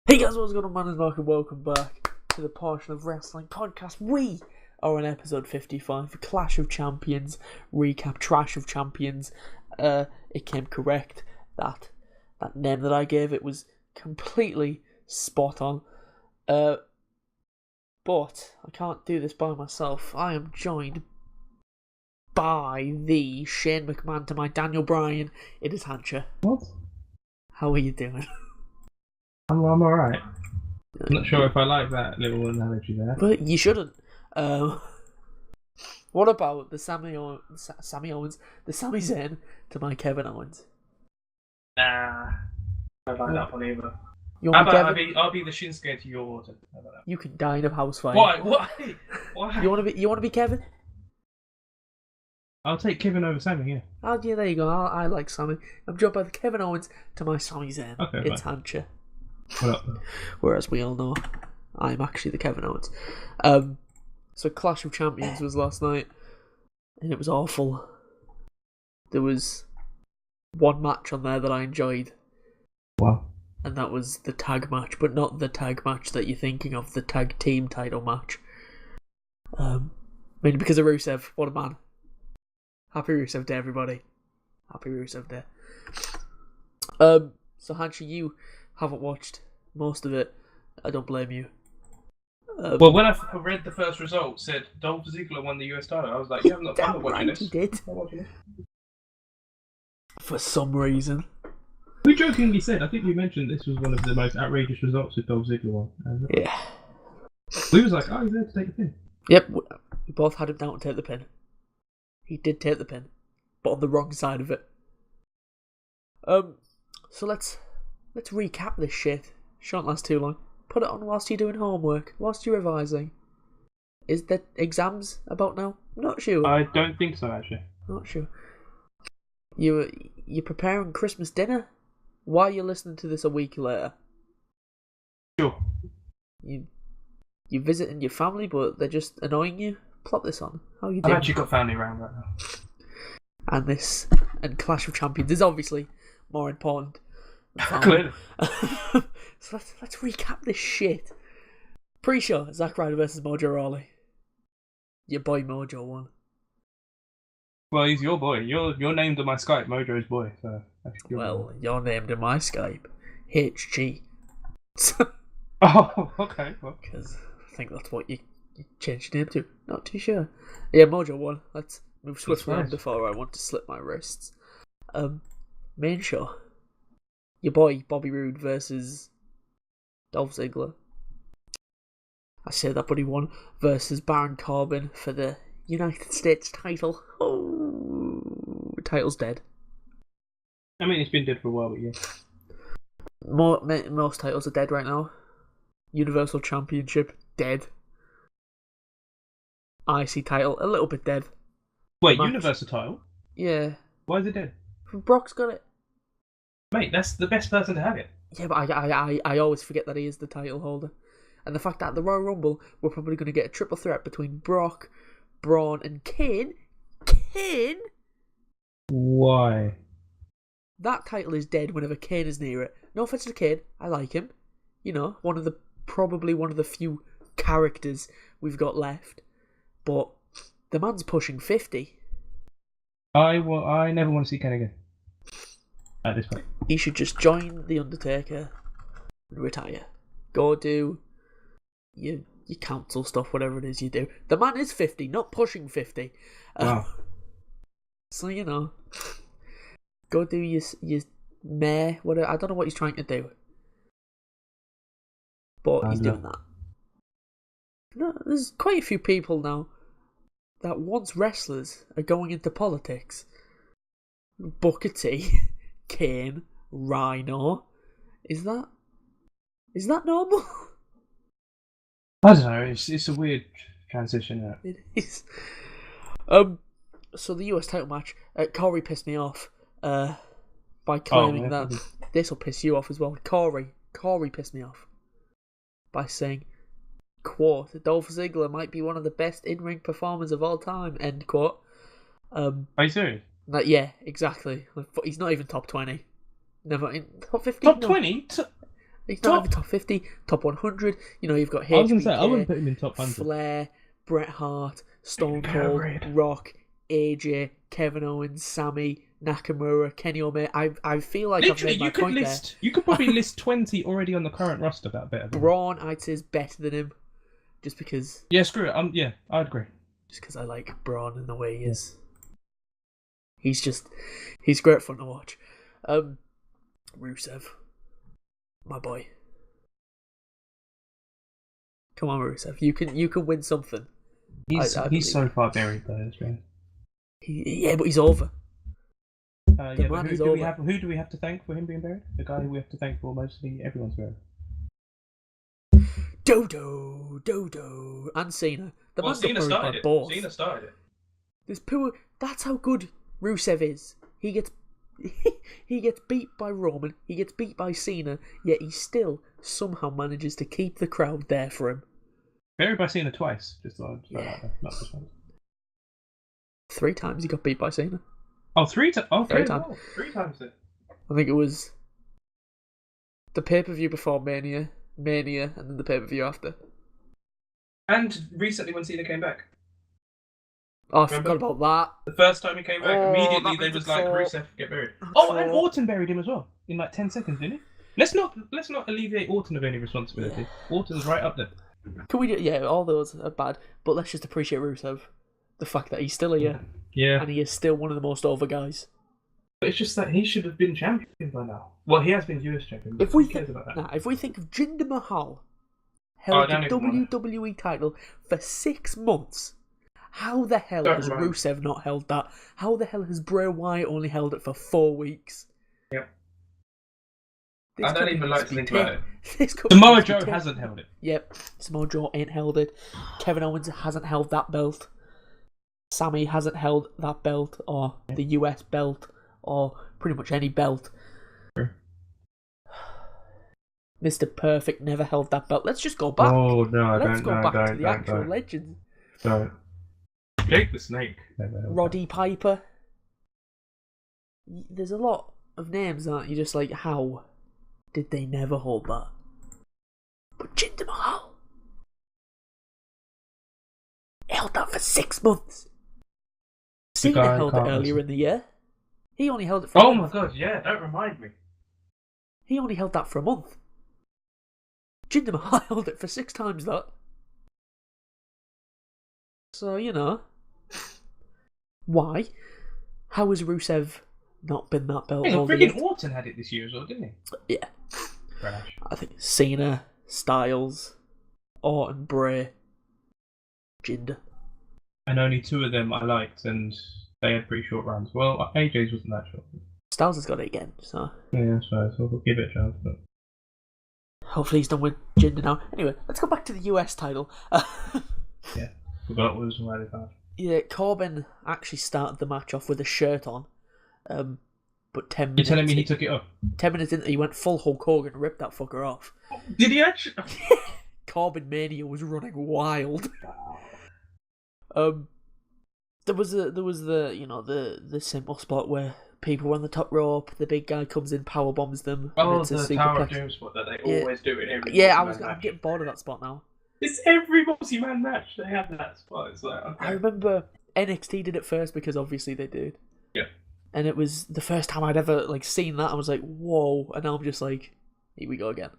Hey guys, what's going on, man? It's Mark and welcome back to the Portion of Wrestling podcast. We are on episode 55, Clash of Champions recap, Trash of Champions. It came correct. That name that I gave it was completely spot on. But I can't do this by myself. I am joined by the Shane McMahon to my Daniel Bryan. It is Hancha. What? How are you doing? I'm alright. I'm not sure if I like that little analogy there. But you shouldn't. What about the Sami Owens, the Sami Zayn to my Kevin Owens? Nah, I don't like that one either. How about I'll be the Shinsuke to your water. How about that? You can die in a house fire. Why? You want to be Kevin? I'll take Kevin over Sammy, yeah. Oh yeah, there you go. I like Sami. I'm joined by the Kevin Owens to my Sami Zayn. Okay, it's Hancha. What up? Whereas we all know, I'm actually the Kevin Owens. So Clash of Champions was last night, and it was awful. There was one match on there that I enjoyed. Wow. And that was the tag match, but not the tag match that you're thinking of, the tag team title match. Mainly because of Rusev. What a man. Happy Rusev Day, everybody. Happy Rusev Day. So Hancha, you haven't watched most of it. I don't blame you. Well, when I read the first result, said Dolph Ziggler won the US title, I was like, yeah, I'm not watching this. He did. I'm not watching it. For some reason. We jokingly said, I think we mentioned this was one of the most outrageous results with Dolph Ziggler won. Yeah. We was like, oh, he's there to take the pin. Yep, we both had him down to take the pin. He did take the pin, but on the wrong side of it. So let's recap this shit. Shan't last too long. Put it on whilst you're doing homework, whilst you're revising. Is the exams about now? Not sure. I don't think so, actually. Not sure. You're preparing Christmas dinner? Why are you listening to this a week later? Sure. You're visiting your family, but they're just annoying you? Plop this on. How are you doing? I've actually got family around right now. And Clash of Champions is obviously more important. Clearly. So let's recap this shit. Pre-show, Zack Ryder versus Mojo Rawley. Your boy Mojo won. Well, he's your boy. You're named on my Skype, Mojo's boy. So well, you're named in my Skype, HG. Oh, okay. Because I think that's what you changed your name to. Not too sure. Yeah, Mojo won. Let's move swiftly on before I want to slip my wrists. Main show. Your boy Bobby Roode versus Dolph Ziggler. I say that, but he won versus Baron Corbin for the United States title. Oh, title's dead. I mean, it's been dead for a while, but yeah. Most titles are dead right now. Universal Championship, dead. IC title, a little bit dead. Wait, Universal title? Yeah. Why is it dead? Brock's got it. Mate, that's the best person to have it. Yeah, but I always forget that he is the title holder. And the fact that at the Royal Rumble, we're probably going to get a triple threat between Brock, Braun, and Kane. Kane? Why? That title is dead whenever Kane is near it. No offense to Kane, I like him. You know, probably one of the few characters we've got left. But the man's pushing 50. I never want to see Kane again. At this point. He should just join The Undertaker and retire. Go do your council stuff, whatever it is you do. The man is 50, not pushing 50. Wow. So, you know, go do your mayor, whatever. I don't know what he's trying to do. But he's doing that. No, there's quite a few people now that once wrestlers are going into politics. Booker T, Kane, Rhino. Is that normal? I don't know. It's a weird transition. Yeah. It is. So the US title match, Corey pissed me off by claiming that this will piss you off as well. Corey pissed me off by saying, quote, Dolph Ziggler might be one of the best in-ring performers of all time, end quote. Are you serious? Yeah, exactly. He's not even top 20. Never in top 15. Top 20? He's not even top 50, top 100. You know, you've got HBK, I was going to say, I wouldn't put him in top 100. Flair, Bret Hart, Stone Cold, Rock, AJ, Kevin Owens, Sammy, Nakamura, Kenny Omega. I feel like Literally, I've made my point there. You could probably list 20 already on the current roster that are better than him. Braun, I'd say, is better than him. Just because... Yeah, screw it. Yeah, I'd agree. Just because I like Braun and the way he is. He's great fun to watch. Rusev. My boy. Come on, Rusev. You can win something. He's so far buried though, this man. Yeah, but he's over. But who do we have to thank for him being buried? The guy who we have to thank for mostly everyone's buried. Dodo, and Cena. Cena started it. Both. Cena started it. There's poor. That's how good Rusev is. He gets beat by Roman. He gets beat by Cena. Yet he still somehow manages to keep the crowd there for him. Buried by Cena twice. Just not this one. 3 times he got beat by Cena. Oh, 3 times. Oh, 3 times. 3 times then. I think it was the pay-per-view before Mania, and then the pay-per-view after. And recently when Cena came back. Oh, I forgot about that. The first time he came back, immediately they was like, Rusev, get buried. Oh, and Orton buried him as well in like 10 seconds, didn't he? Let's not alleviate Orton of any responsibility. Yeah. Orton's right up there. Can we do? Yeah, all those are bad, but let's just appreciate Rusev. The fact that he's still here. Yeah. And he is still one of the most over guys. But it's just that he should have been champion by now. Well, he has been US champion. If we think of Jinder Mahal held the WWE title for 6 months, how the hell has Rusev not held that? How the hell has Bray Wyatt only held it for 4 weeks? Yeah. I don't even like to think about it. Samoa Joe hasn't held it. Yep, Samoa Joe ain't held it. Kevin Owens hasn't held that belt. Sammy hasn't held that belt, or the US belt, or pretty much any belt. Sure. Mr. Perfect never held that belt. Let's just go back. Oh, no, Let's go back to the actual legends. Don't. Jake the Snake. Roddy Piper. There's a lot of names that you're just like, how did they never hold that? But Jinder Mahal held that for 6 months. Cena held it earlier in the year. He only held it for a month. My god, yeah, don't remind me. He only held that for a month. Jinder Mahal held it for 6 times that. So, you know. Why? How has Rusev not been that belt holder? Friggin' Orton had it this year as well, didn't he? Yeah. Trash. I think Cena, Styles, Orton, Bray, Jinder. And only 2 of them I liked, and they had pretty short runs. Well, AJ's wasn't that short. Styles has got it again, so... Yeah, so we'll give it a chance, but... Hopefully he's done with Jinder now. Anyway, let's go back to the US title. Yeah, forgot what was really bad. Yeah, Corbin actually started the match off with a shirt on, but 10 minutes... You're telling me he took it off? 10 minutes in, he went full Hulk Hogan and ripped that fucker off. Did he actually? Corbin Mania was running wild. There was the simple spot where people were on the top rope, the big guy comes in, power bombs them. Oh, the Tower of Doom spot that they always do in every I'm getting bored of that spot now. It's every multi-man match they have that spot. It's like, okay. I remember NXT did it first because obviously they did. Yeah. And it was the first time I'd ever seen that. I was like, whoa! And now I'm just like, here we go again.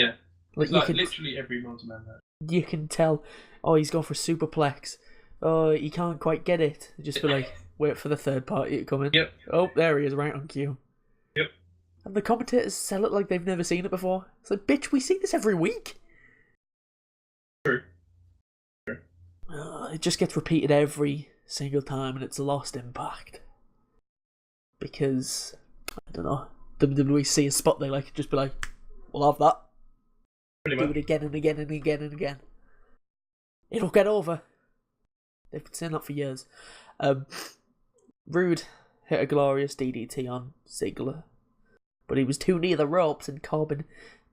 Yeah. It's like literally every multi-man match. You can tell. Oh, he's gone for a superplex. Oh, he can't quite get it. Just be like, wait for the third party to come in. Yep. Oh, there he is, right on cue. Yep. And the commentators sell it like they've never seen it before. It's like, bitch, we see this every week. True. It just gets repeated every single time, and it's lost impact. Because, I don't know, WWE see a spot they like, just be like, we'll have that. Pretty Do much. it again and again and again and again. It'll get over. They've been saying that for years. Rude hit a glorious DDT on Ziggler, but he was too near the ropes and Corbin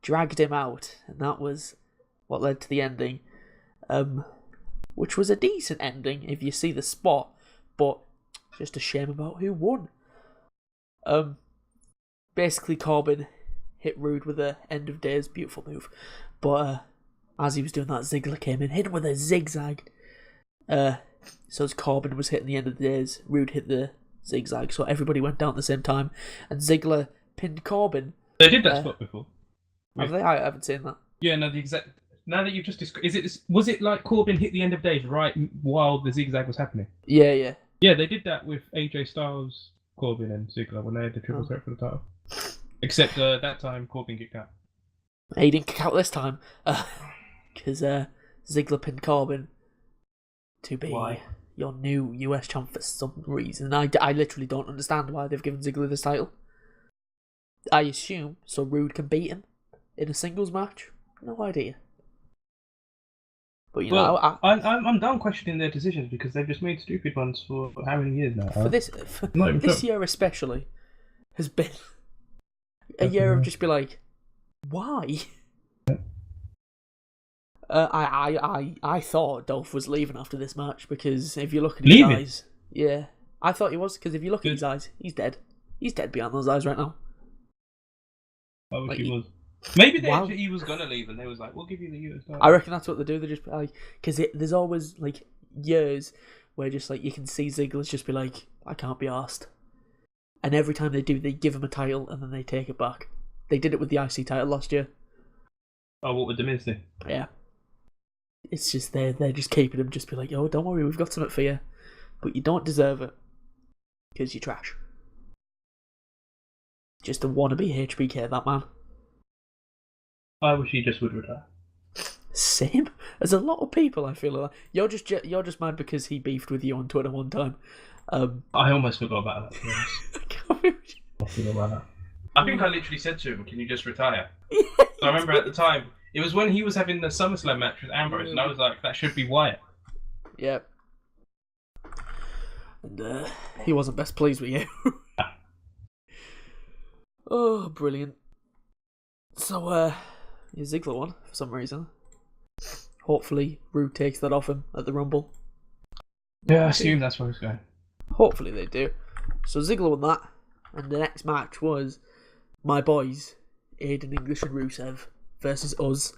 dragged him out, and that was what led to the ending, which was a decent ending if you see the spot, but just a shame about who won. Basically Corbin hit Rude with a end of days, beautiful move. But as he was doing that, Ziggler came in, hit him with a zigzag. So as Corbin was hitting the end of the days, Rude hit the zigzag, so everybody went down at the same time, and Ziggler pinned Corbin. They did that spot before. Have they? I haven't seen that. Yeah, no, the exact. Now that you've just described, was it like Corbin hit the end of days right while the zigzag was happening? Yeah. Yeah, they did that with AJ Styles, Corbin, and Ziggler when they had the triple threat for the title. Except that time Corbin kicked out. He didn't kick out this time, because Ziggler pinned Corbin to be your new US champ for some reason. I literally don't understand why they've given Ziggler this title. I assume so Rude can beat him in a singles match. No idea. But I'm done questioning their decisions because they've just made stupid ones for how many years now? For this year especially has been a year of just be like, why? I thought Dolph was leaving after this match because if you look at his eyes, yeah, I thought he was because if you look at his eyes, he's dead. He's dead behind those eyes right now. I wish he was. Maybe he was gonna leave, and they was like, "We'll give you the US title." I reckon that's what they do. They just like because there's always like years where just like you can see Ziggler's just be like, "I can't be arsed," and every time they do, they give him a title and then they take it back. They did it with the IC title last year. Oh, what would the Miz do? Yeah, it's just they're just keeping him. Just be like, "Oh, don't worry, we've got something for you, but you don't deserve it because you're trash." Just a wannabe HBK, that man. I wish he just would retire. Same. There's a lot of people I feel like you're just mad because he beefed with you on Twitter one time. I almost forgot about that. I forgot about that. I think I literally said to him, "Can you just retire?" So I remember at the time it was when he was having the SummerSlam match with Ambrose, and I was like, "That should be Wyatt." Yeah. And he wasn't best pleased with you. Oh, brilliant. So, Ziggler won for some reason. Hopefully, Rude takes that off him at the Rumble. Yeah, I assume that's where it's going. Hopefully they do. So Ziggler won that, and the next match was my boys, Aiden English and Rusev, versus us,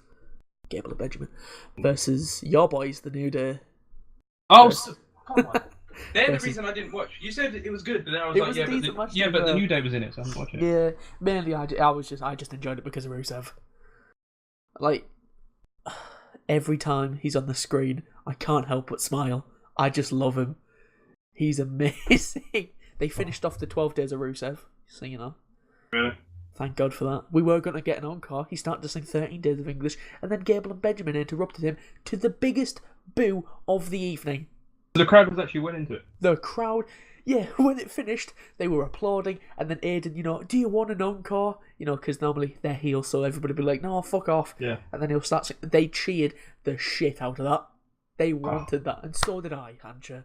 Gable and Benjamin, versus your boys, the New Day. Oh, come on. They're the reason I didn't watch. You said it was good, but then I was like, but the New Day was in it, so I didn't watch it. Yeah, mainly I just enjoyed it because of Rusev. Like, every time he's on the screen, I can't help but smile. I just love him. He's amazing. They finished off the 12 days of Rusev, so you know. Really? Thank God for that. We were going to get an encore. He started to sing 13 days of English, and then Gable and Benjamin interrupted him to the biggest boo of the evening. The crowd was actually went into it. The crowd, yeah, when it finished, they were applauding, and then Aiden, do you want an encore? Because normally they're heels, so everybody would be like, no, fuck off. Yeah. And then he'll start singing. They cheered the shit out of that. They wanted that, and so did I, Hancha.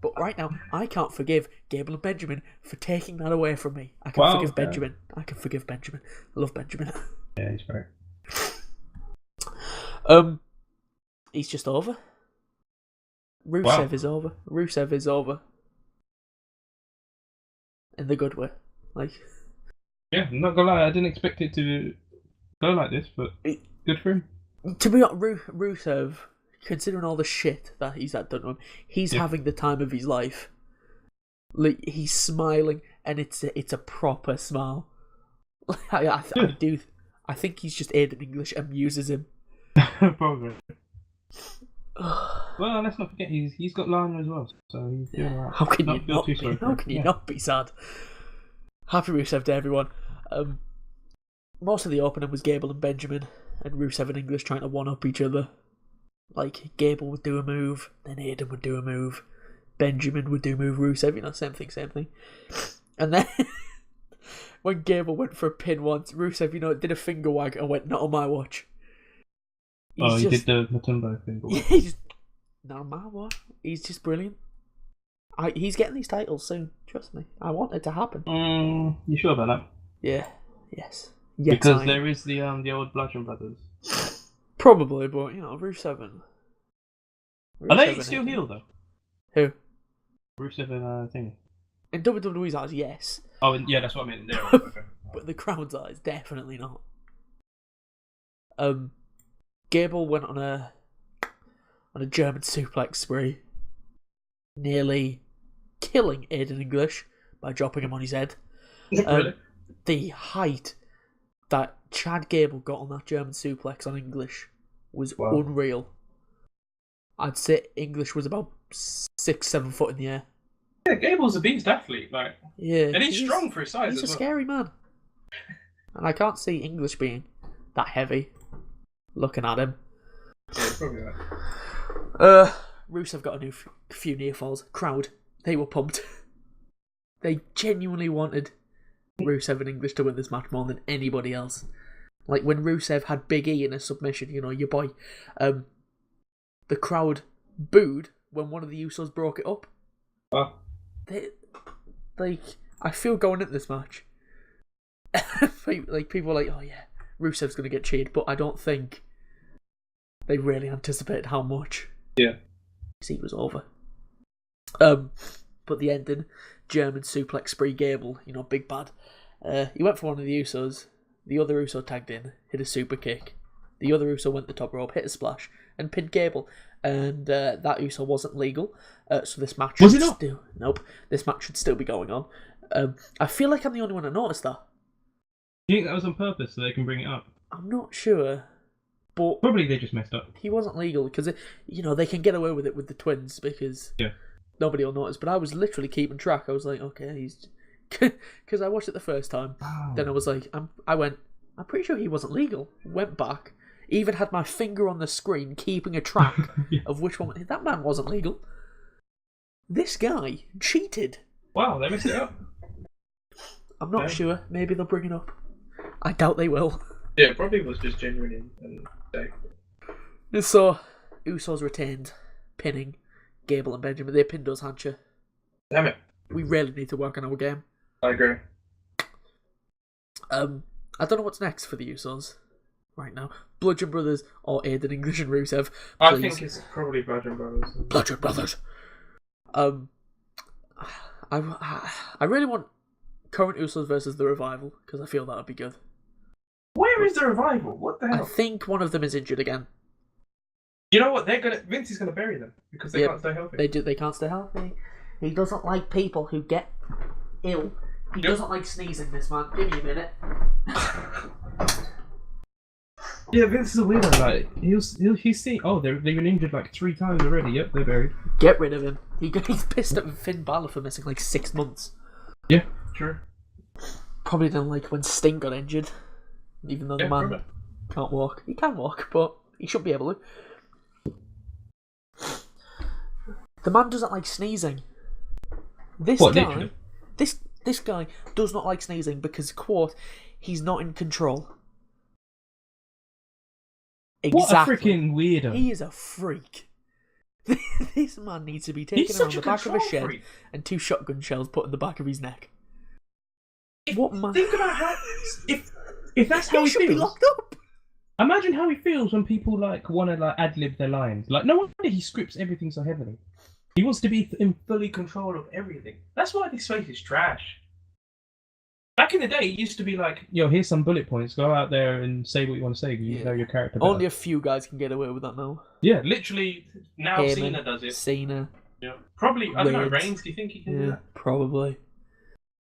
But right now, I can't forgive Gable and Benjamin for taking that away from me. I can forgive Benjamin. I can forgive Benjamin. I love Benjamin. Yeah, he's great. He's just over. Rusev is over. Rusev is over. In the good way. Yeah, I'm not gonna lie, I didn't expect it to go like this, but good for him. To be honest, Rusev, considering all the shit that he's had done to him, he's having the time of his life. He's smiling, and it's a proper smile. I think he's just Aiden English amuses him. Probably. Well, let's not forget he's got Lana as well, so he's doing alright. How can you not be sad? Happy Rusev Day, everyone. Most of the opening was Gable and Benjamin, and Rusev and English trying to one-up each other. Like, Gable would do a move, then Aiden would do a move, Benjamin would do a move, Rusev, same thing. And then, when Gable went for a pin once, Rusev, did a finger wag and went, not on my watch. He did the Matumbo thing. He's not on my watch. He's just brilliant. He's getting these titles soon, trust me. I want it to happen. You sure about that? Yeah, yes. Because there is the old Bludgeon Brothers. Probably, but Rusev. Are they still healed though? Who? Rusev and thing. In WWE's eyes, yes. Oh, yeah, that's what I meant. Okay. but in the crowd's eyes, definitely not. Gable went on a German suplex spree, nearly killing Aiden English by dropping him on his head. Really? The height that Chad Gable got on that German suplex on English was unreal. I'd say English was about 6-7 foot in the air. Yeah, Gable's a beast athlete, like. Yeah, And he's strong for his size. He's as a well. scary man, and I can't see English being that heavy. Looking at him. Yeah, probably that. Rusev got a few near falls. Crowd, they were pumped. They genuinely wanted Rusev and English to win this match more than anybody else. Like when Rusev had Big E in a submission, you know, your boy. The crowd booed when one of the Usos broke it up. Oh. I feel going into this match, like people were like, oh yeah, Rusev's gonna get cheered, but I don't think they really anticipated how much. Yeah. See, it was over. But the ending, German suplex spree Gable, you know, big bad. He went for one of the Usos. The other Uso tagged in, hit a super kick. The other Uso went the top rope, hit a splash, and pinned Gable. And that Uso wasn't legal, so this match was it not? Nope. This match should still be going on. I feel like I'm the only one that noticed that. Do you think that was on purpose so they can bring it up? I'm not sure, but Probably they just messed up. he wasn't legal because they can get away with it with the twins because nobody will notice. But I was literally keeping track. I was like, okay, he's because I watched it the first time. Wow. Then I was like, I'm pretty sure he wasn't legal. Went back, even had my finger on the screen, keeping a track of which one. That man wasn't legal. This guy cheated. Wow, they messed it up. I'm not sure. Maybe they'll bring it up. I doubt they will. Yeah, it probably was just genuine and safe. So, Usos retained, pinning Gable and Benjamin. They pinned us, Hancha. Damn it. We really need to work on our game. I agree. I don't know what's next for the Usos right now. Bludgeon Brothers or Aiden English and Rusev. I think it's probably Bryan Brothers. Bludgeon Brothers. I really want current Usos versus the Revival because I feel that would be good. Where is the Revival? What the hell? I think one of them is injured again. You know what? Vince is gonna bury them because they can't stay healthy. They can't stay healthy. He doesn't like people who get ill. He doesn't like sneezing, this man. Give me a minute. Yeah, Vince is a weirdo. Like he's seen. Oh, they've been injured like 3 times already. Yep, they're buried. Get rid of him. He's pissed at Finn Balor for missing like 6 months. Yeah, true. Probably didn't like when Sting got injured, even though the man can't walk. He can walk, but he should be able to. The man doesn't like sneezing. This guy does not like sneezing because, quote, he's not in control. Exactly. What a freaking weirdo. He is a freak. This man needs to be taken around the back of a shed and 2 shotgun shells put in the back of his neck. What man? Think about how if that's how he should feels. Be locked up. Imagine how he feels when people like want to like ad lib their lines. Like no wonder he scripts everything so heavily. He wants to be in fully control of everything. That's why this face is trash. Back in the day, it used to be like, yo, here's some bullet points. Go out there and say what you want to say. You know your character better. Only a few guys can get away with that now. Yeah, literally. Now Heyman, Cena does it. Cena. Yeah. Probably, I don't know, Reigns, do you think he can do that? Probably.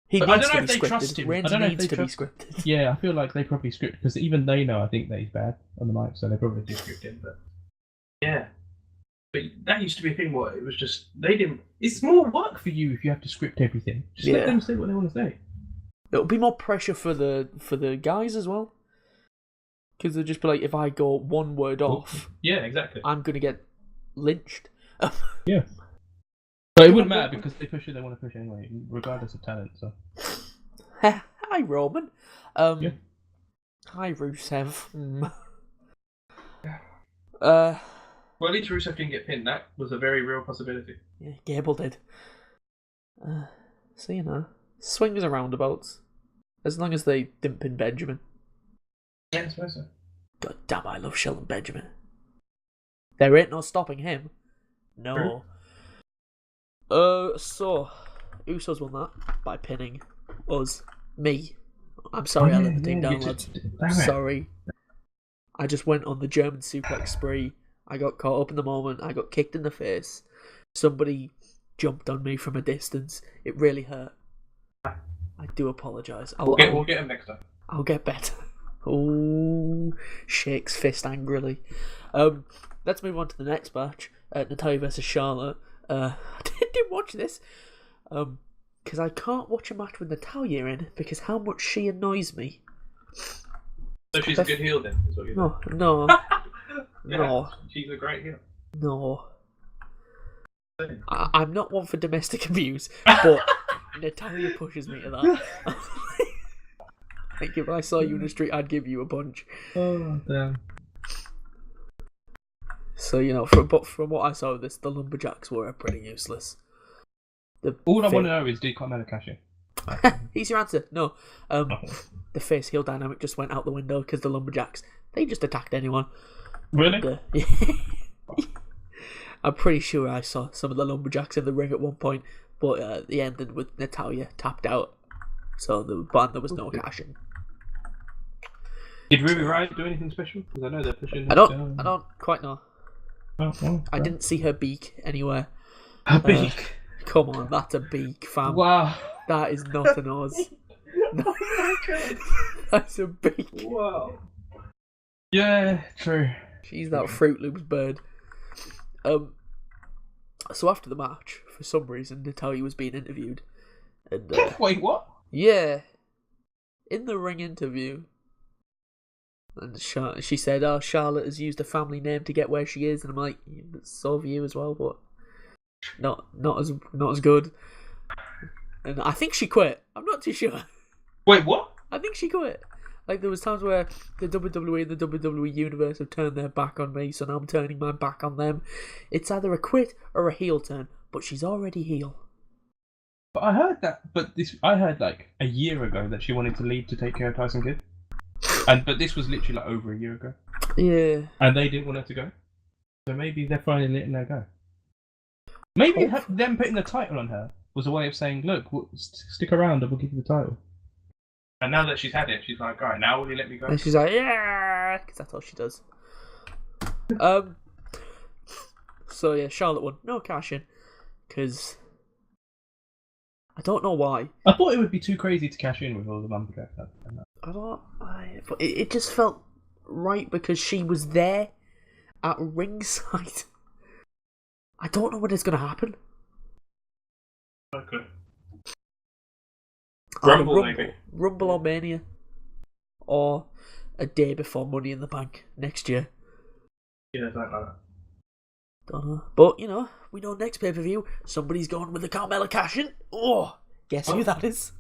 He But needs I don't know to if be they scripted. trust him. Reigns I don't know if needs they to be trust- scripted. Yeah, I feel like they probably script because even they know I think that he's bad on the mic, so they probably do script him. But yeah, but that used to be a thing. What it was just they didn't. It's more work for you if you have to script everything. Just let them say what they want to say. It'll be more pressure for the guys as well, because they'll just be like, if I go one word off, yeah, exactly, I'm gonna get lynched. Yeah, but it wouldn't matter because they push who they want to push anyway, regardless of talent. So. Hi Roman. Yeah. Hi Rusev. Well, at least Rusev didn't get pinned. That was a very real possibility. Yeah, Gable did. So swings and roundabouts. As long as they didn't pin Benjamin. Yeah, I suppose so. God damn, I love Shelton Benjamin. There ain't no stopping him. No. So Usos won that by pinning me I'm sorry I let the team you down, lads. Sorry. I just went on the German suplex spree. I got caught up in the moment. I got kicked in the face. Somebody jumped on me from a distance. It really hurt. I do apologise. We'll get him next time. I'll get better. Oh, shakes fist angrily. Let's move on to the next match. Natalya versus Charlotte. I didn't watch this. Because I can't watch a match with Natalya in because how much she annoys me. So she's a good heel then, is what you're saying? No. Yeah, No. She's a great heel. No. I'm not one for domestic abuse, but Natalya pushes me to that. Like if I saw you in the street, I'd give you a punch. Oh, damn. So, you know, from what I saw of this, the Lumberjacks were pretty useless. All I want to know is, did Carmella cash in? He's your answer. No. The face heel dynamic just went out the window because the Lumberjacks, they just attacked anyone. Really? I'm pretty sure I saw some of the Lumberjacks in the ring at one point, but the ending with Natalya tapped out. So there was no cash in. Did Ruby Riott do anything special? Because I know they're pushing. I don't quite know. Oh, I didn't see her beak anywhere. A beak. Come on, that's a beak, fam. Wow. That is not a nose. That's a beak. Wow. Yeah, true. She's that Fruit Loops bird. So after the match, for some reason, Natalya was being interviewed. And, wait, what? Yeah. In the ring interview. And she said, "Oh, Charlotte has used a family name to get where she is," and I'm like, "So have you as well, but not as good." And I think she quit. I'm not too sure. Wait, what? I think she quit. Like there was times where the WWE and the WWE universe have turned their back on me, so now I'm turning my back on them. It's either a quit or a heel turn, but she's already heel. But I heard that. I heard like a year ago that she wanted to leave to take care of Tyson Kidd. But this was literally like over a year ago. Yeah. And they didn't want her to go. So maybe they're finally letting her go. Maybe them putting the title on her was a way of saying, "Look, stick around and we'll give you the title." And now that she's had it, she's like, "Alright, now will you let me go?" And she's like, "Yeah," because that's all she does. So yeah, Charlotte won. No cash in. Because I don't know why. I thought it would be too crazy to cash in with all the Lumberjacks. But it just felt right because she was there at ringside. I don't know when it's going to happen. Okay. Rumble or Mania. Or a day before Money in the Bank next year. Yeah, something like that. Don't know. But, you know, we know next pay-per-view, somebody's going with the Carmella cash-in. Oh, guess who that is?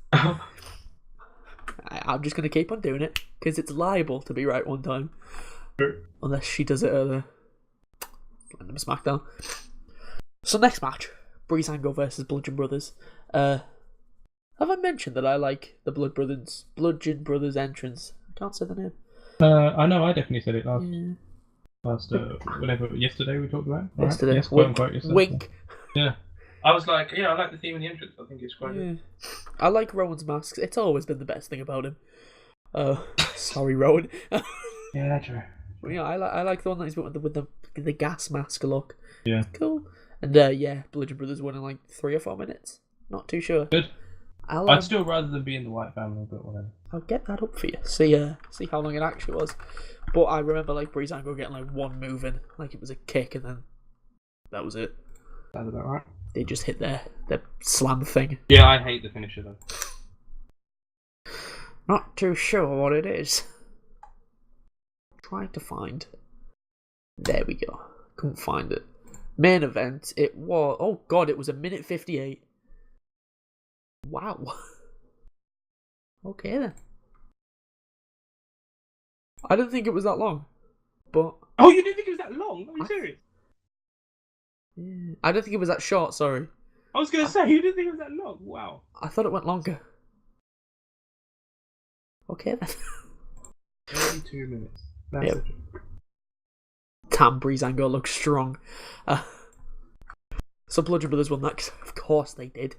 I'm just going to keep on doing it, because it's liable to be right one time. Sure. Unless she does it at the SmackDown. So next match, Breezango versus Bludgeon Brothers. Have I mentioned that I like the Bludgeon Brothers entrance? I can't say the name. I know, I definitely said it yesterday we talked about. Yesterday. Right? Yes, quote-unquote yesterday. Wink. Yeah. I was like, I like the theme and the entrance. I think it's quite good. I like Rowan's mask. It's always been the best thing about him. Sorry, Rowan. Yeah, true. But, yeah, I like the one that he's with the gas mask look. Yeah. Cool. And Bludgeon Brothers won in like 3 or 4 minutes. Not too sure. Good. I'd still rather than be in the White Family, but whatever. I'll get that up for you. See how long it actually was. But I remember like Breezango getting like one move in, like it was a kick, and then that was it. Sounds about right. They just hit their slam thing. Yeah, I hate the finisher though. Not too sure what it is. Trying to find. There we go. Couldn't find it. Main event. It was. Oh god! It was 1:58. Wow. Okay then. I didn't think it was that long, but. Oh, you didn't think it was that long? Are you serious? Yeah. I didn't think it was that short. Sorry. I was gonna say you didn't think it was that long. Wow. I thought it went longer. Okay then. 32 minutes. That's yep. Damn, Breezango looks strong. So Bludgeon Brothers won that, 'cause of course they did.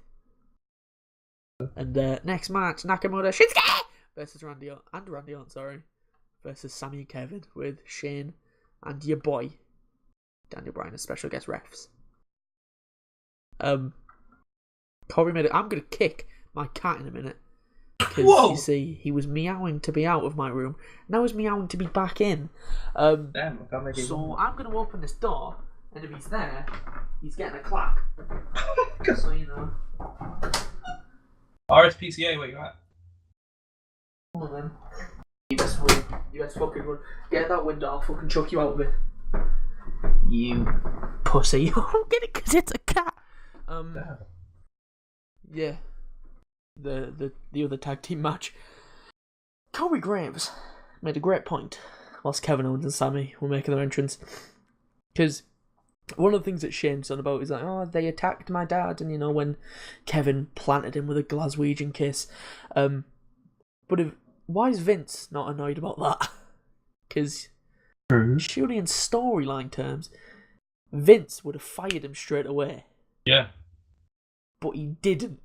And next match, Nakamura Shinsuke versus Randy Orton, sorry, versus Sammy and Kevin with Shane and your boy Daniel Bryan as special guest refs. Corey made it. I'm gonna kick my cat in a minute because you see he was meowing to be out of my room. Now he's meowing to be back in. Damn, I can't make it. So I'm gonna open this door, and if he's there, he's getting a clap. So you know. RSPCA, where you at? Come on then. You guys fucking run. Get that window, I'll fucking chuck you out of it. You pussy. I'm getting it because it's a cat. Yeah. The other tag team match. Corey Graves made a great point whilst Kevin Owens and Sammy were making their entrance. Because one of the things that Shane's on about is like, oh, they attacked my dad, and you know, when Kevin planted him with a Glaswegian kiss. But why is Vince not annoyed about that? Because surely in storyline terms, Vince would have fired him straight away. Yeah. But he didn't.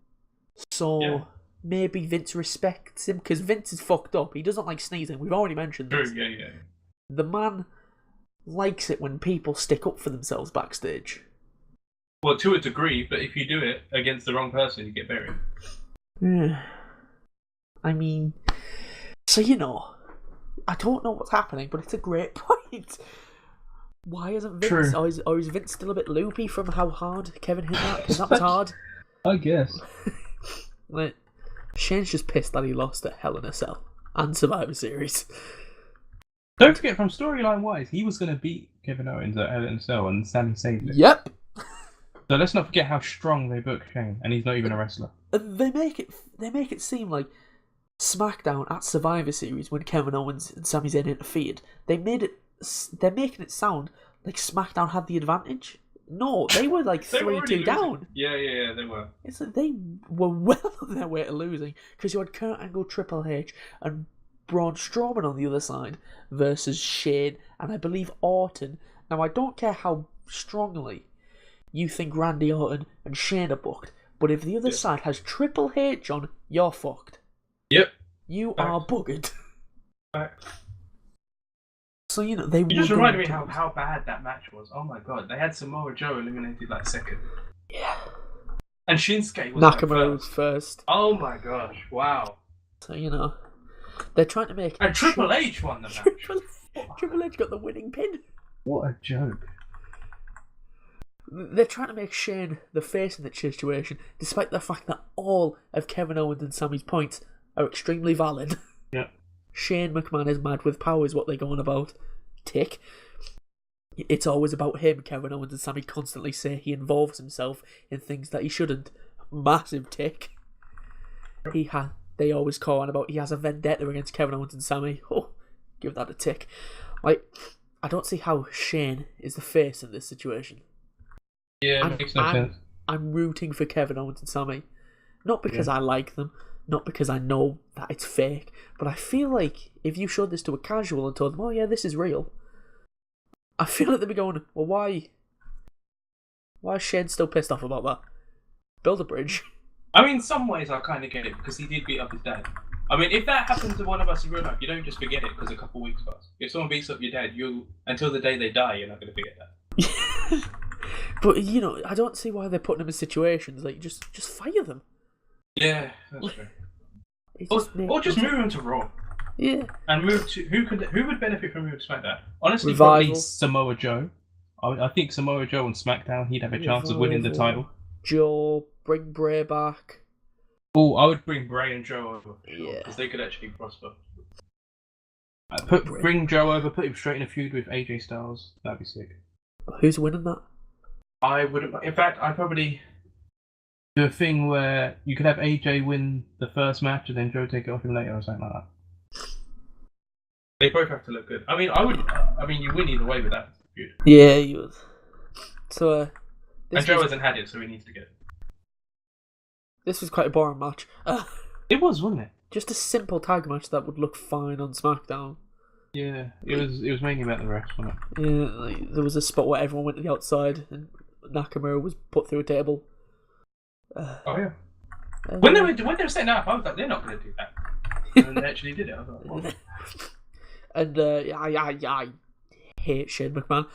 So maybe Vince respects him, because Vince is fucked up. He doesn't like sneezing. We've already mentioned this. True, yeah. The man likes it when people stick up for themselves backstage. Well, to a degree, but if you do it against the wrong person, you get buried. Yeah. I mean, so you know, I don't know what's happening, but it's a great point. Why isn't Vince? Or is Vince still a bit loopy from how hard Kevin hit that? Because that was hard. I guess. Like, Shane's just pissed that he lost at Hell in a Cell and Survivor Series. Don't forget, from storyline wise, he was going to beat Kevin Owens at Hell in a Cell, and Sammy saved it. Yep. So let's not forget how strong they booked Shane, and he's not even a wrestler. They make it seem like SmackDown at Survivor Series, when Kevin Owens and Sami Zayn interfered, they're making it sound like SmackDown had the advantage. No, they were like 3-2 down. Yeah, they were. It's like they were well on their way to losing, because you had Kurt Angle, Triple H, and Braun Strowman on the other side versus Shane and I believe Orton. Now, I don't care how strongly you think Randy Orton and Shane are booked, but if the other side has Triple H on, you're fucked. Yep. You are buggered. Facts. So, you know, they You just reminded me how bad that match was. Oh my god, they had Samoa Joe eliminated like second. Yeah. And Shinsuke was Nakamura like was first. Oh my gosh, wow. So, you know, they're trying to make... And Triple H won the match. Triple H got the winning pin. What a joke. They're trying to make Shane the face in that situation, despite the fact that all of Kevin Owens and Sammy's points are extremely valid. Yeah. Shane McMahon is mad with power is what they're going about. Tick. It's always about him. Kevin Owens and Sammy constantly say he involves himself in things that he shouldn't. Massive tick. They always call on about he has a vendetta against Kevin Owens and Sammy. Oh, give that a tick. Like, I don't see how Shane is the face in this situation. Yeah, it makes no sense. I'm rooting for Kevin Owens and Sammy. Not because I like them, not because I know that it's fake, but I feel like if you showed this to a casual and told them, oh yeah, this is real, I feel like they'd be going, well, why is Shane still pissed off about that? Build a bridge. I mean, in some ways I kind of get it, because he did beat up his dad. I mean, if that happened to one of us in real life, you don't just forget it because a couple of weeks pass. If someone beats up your dad, until the day they die, you're not going to forget that. But, you know, I don't see why they're putting them in situations like, just fire them. Yeah, that's true. Or just move them to Raw. Yeah. And move to who would benefit from moving to SmackDown? Honestly, Revival. Probably Samoa Joe. I think Samoa Joe on SmackDown, he'd have a chance of winning the title. Joe, bring Bray back. Oh, I would bring Bray and Joe over, Yeah, because they could actually prosper. Bring Joe over, put him straight in a feud with AJ Styles. That'd be sick. Who's winning that? I would. In fact, I'd probably do a thing where you could have AJ win the first match and then Joe take it off him later or something like that. They both have to look good. I mean, you win either way with that feud. Yeah, you would. So, and Joe hasn't had it, so he needs to get it. This was quite a boring match. It was, wasn't it? Just a simple tag match that would look fine on SmackDown. Yeah, it was mainly about the refs, wasn't it? Yeah, like, there was a spot where everyone went to the outside and Nakamura was put through a table. Oh yeah. When they were setting up, I was like, they're not going to do that. And they actually did it. I was like, what? And I hate Shane McMahon.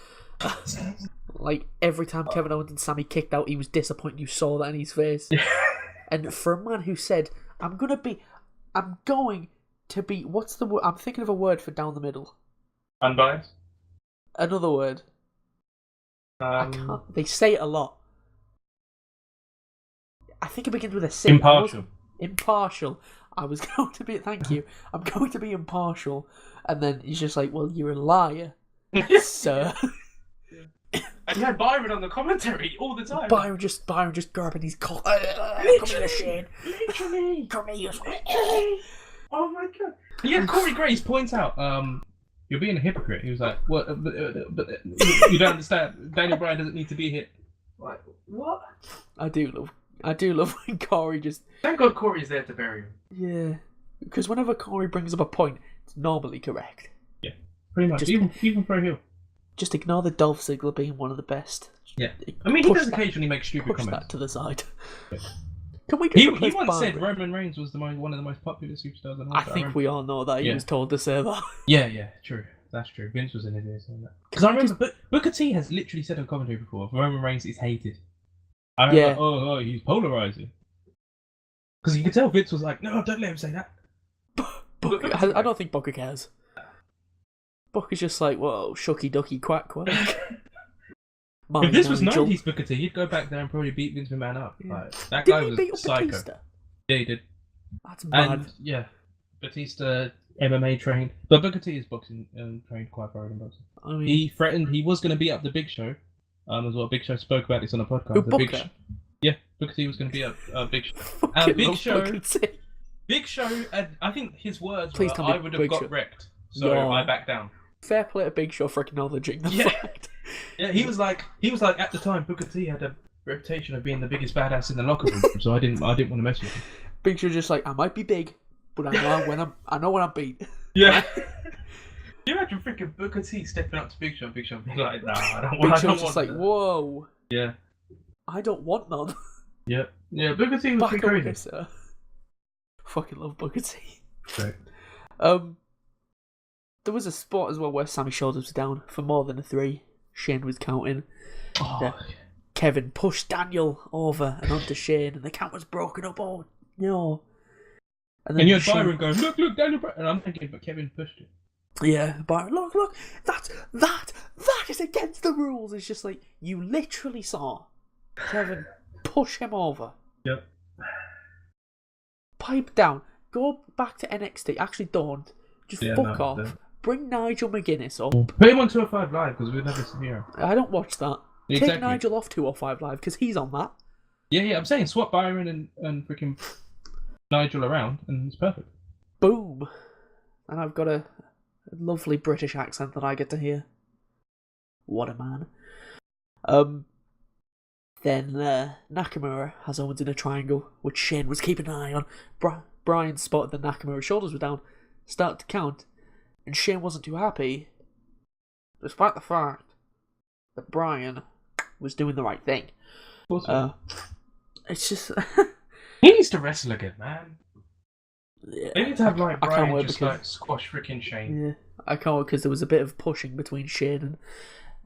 Like, every time Kevin Owens and Sammy kicked out, he was disappointed. You saw that in his face. And for a man who said, I'm going to be, what's the word? I'm thinking of a word for down the middle. Unbiased? Another word. I can't, they say it a lot. I think it begins with a C. Impartial. Impartial. I was going to be, thank you, I'm going to be impartial. And then he's just like, well, you're a liar, sir. And you had Byron on the commentary all the time. Byron just grabbing his cock. Come here, Shane. Literally. Come here. Oh my god. Yeah, Corey Grace points out, you're being a hypocrite. He was like, what? But you don't understand. Daniel Bryan doesn't need to be here. Like, what? I do love when Corey just... Thank God Corey's there to bury him. Yeah. Because whenever Corey brings up a point, it's normally correct. Yeah, pretty much. Just, even for a heel. Just ignore the Dolph Ziggler being one of the best. Yeah. I mean, he does occasionally make stupid push comments. That to the side. Can we He once said Roman Reigns was one of the most popular superstars on Earth. I think we all know that. He was told to say that. Yeah, true. That's true. Vince was in his ear saying that. Because I remember Booker T has literally said on commentary before, Roman Reigns is hated. I remember, he's polarizing. Because you could tell Vince was like, no, don't let him say that. I don't think Booker cares. Booker's just like, whoa, shucky ducky quack quack. If this was 90s Booker T, he'd go back there and probably beat Vince McMahon up. Yeah. Like, that guy was psycho. Batista? Yeah, he did. That's mad. And, yeah, Batista MMA trained. But Booker T is boxing and trained quite far in boxing. I mean, he threatened he was going to beat up the Big Show. As well, Big Show spoke about this on a podcast. Who, Booker? Booker T was going to beat up Big Show. Big Show, I think his words were, I would have got wrecked. So I back down. Fair play to Big Show for acknowledging the fact. Yeah, he was like at the time Booker T had a reputation of being the biggest badass in the locker room, so I didn't want to mess with him. Big Show just like, I might be big, but I know when I'm beat. Yeah. Can you imagine freaking Booker T stepping up to Big Show being like, nah, I don't want. Big Show's just like, whoa. Yeah. I don't want none. Yeah. Yeah. Booker T was pretty crazy. Sir. Fucking love Booker T. Right. There was a spot as well where Sammy's shoulders were down for more than a 3. Shane was counting. Kevin pushed Daniel over and onto Shane, and the count was broken up. Oh no! And you had Byron going, look, Daniel Bryan, and I'm thinking, but Kevin pushed it. Yeah, Byron, look, that is against the rules. It's just like you literally saw Kevin push him over. Yep. Pipe down. Go back to NXT. Actually, don't. Just fuck off. Don't. Bring Nigel McGuinness up. Put him on 205 Live because we'd never see him. I don't watch that. Exactly. Take Nigel off 205 Live because he's on that. Yeah, I'm saying swap Byron and freaking Nigel around and it's perfect. Boom. And I've got a lovely British accent that I get to hear. What a man. Then Nakamura has Owens in a triangle, which Shane was keeping an eye on. Bryan spotted that Nakamura's shoulders were down, started to count, and Shane wasn't too happy, despite the fact that Bryan was doing the right thing. It's just... He needs to wrestle again, man. Yeah, they need to have Bryan just squash freaking Shane. Yeah, I can't wait because there was a bit of pushing between Shane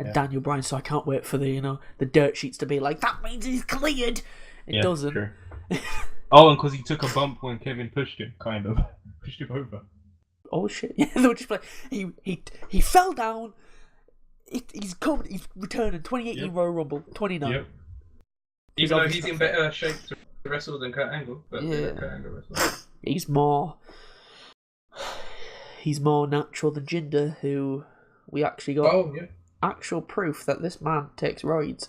and Daniel Bryan, so I can't wait for the dirt sheets to be like, that means he's cleared. It doesn't. True. And because he took a bump when Kevin pushed him, kind of pushed him over. Oh shit! Yeah, they were just like he fell down. He's coming. He's returning. 28 Royal Rumble. 29. Yep. Even though he's in better shape to wrestle than Kurt Angle, but Kurt Angle wrestles. He's more natural than Jinder, who we actually got actual proof that this man takes roids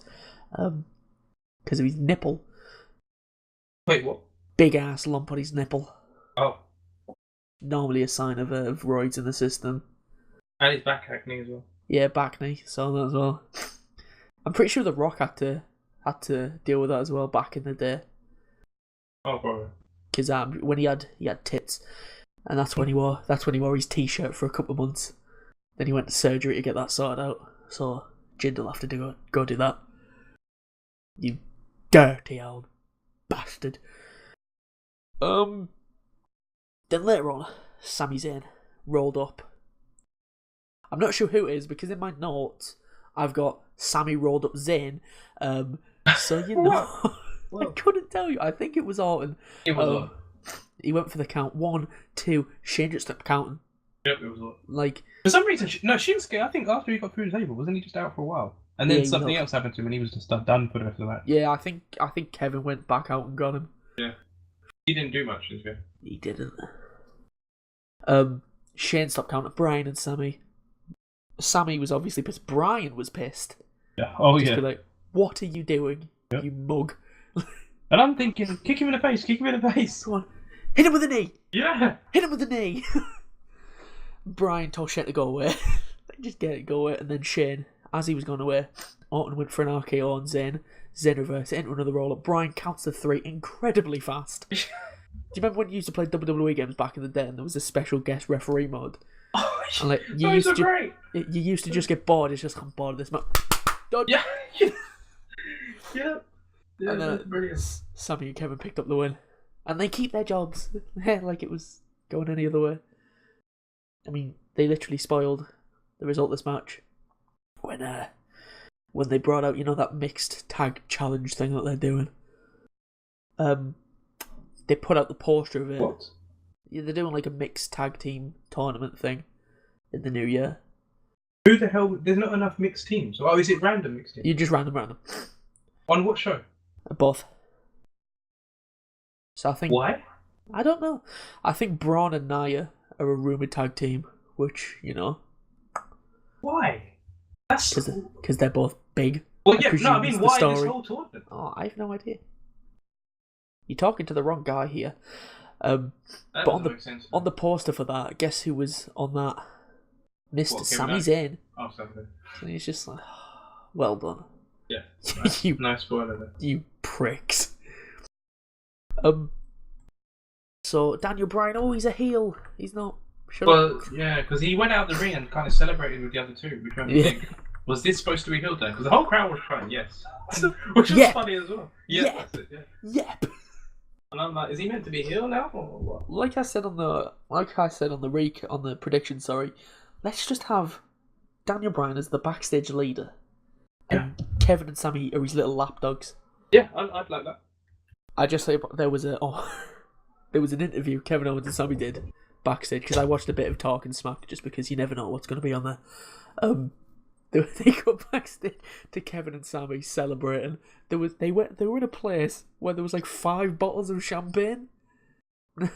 because of his nipple. Wait, what? Big ass lump on his nipple. Oh. Normally a sign of roids in the system. And his back acne as well. Yeah, back knee, saw that as well. I'm pretty sure The Rock had to deal with that as well back in the day. Oh, probably. Because when he had tits, and that's when he wore his t-shirt for a couple of months. Then he went to surgery to get that sorted out. So Jinder will have to go do that. You dirty old bastard. Then later on, Sami Zayn rolled up. I'm not sure who it is because in my notes I've got Sami rolled up Zayn. So you know, I couldn't tell you. I think it was Orton. It was Orton. He went for the count 1, 2. Shane just stopped counting. Yep, it was Orton. Like for some reason, Shinsuke. I think after he got through the table, wasn't he just out for a while? And then something else happened to him, and he was just done for the rest of the match. Yeah, I think Kevin went back out and got him. Yeah, he didn't do much, did he? He didn't. Shane stopped counting Bryan and Sami. Sami was obviously pissed. Bryan was pissed. Yeah. Oh Just yeah. be like, what are you doing, Yep. you mug? And I'm thinking, kick him in the face, kick him in the face. Come on, hit him with a knee. Yeah. Hit him with a knee. Bryan told Shane to go away. Just get it, go away. And then Shane, as he was going away, Orton went for an RKO on Zayn. Zayn reversed it into another roll-up. Bryan counts to 3 incredibly fast. Do you remember when you used to play WWE games back in the day and there was a special guest referee mode? Oh, and like you used to just get bored. It's just I'm bored of this match. Done. Yeah. Yeah. And then brilliant. Sami and Kevin picked up the win, and they keep their jobs. Like it was going any other way. I mean, they literally spoiled the result of this match when they brought out, that mixed tag challenge thing that they're doing. They put out the poster of it. What? Yeah, they're doing like a mixed tag team tournament thing in the new year. Who the hell? There's not enough mixed teams. Oh, is it random mixed teams? You just random. On what show? Both. So I think. Why? I don't know. I think Braun and Nia are a rumoured tag team, which, Why? That's because they're both big. Well, yeah, no, I mean, why this whole tournament? Oh, I have no idea. You're talking to the wrong guy here. But on the poster for that, guess who was on that? Mr. Sami Zayn. Oh, something. So he's just like, well done. Yeah. you nice spoiler there. You pricks. So Daniel Bryan, he's a heel. He's not. Yeah, because he went out the ring and kind of celebrated with the other two. Which made me think, was this supposed to be heel then? Because the whole crowd was crying, yes. Which was funny as well. Yeah, that's it, yeah. Yep. And I'm like, is he meant to be heel now or what? Like I said on the prediction, let's just have Daniel Bryan as the backstage leader, and Kevin and Sami are his little lapdogs. Yeah, I'd like that. I just say there was an interview Kevin Owens and Sami did backstage because I watched a bit of Talking Smack just because you never know what's going to be on there. They go backstage to Kevin and Sami celebrating. They were in a place where there was like 5 bottles of champagne. And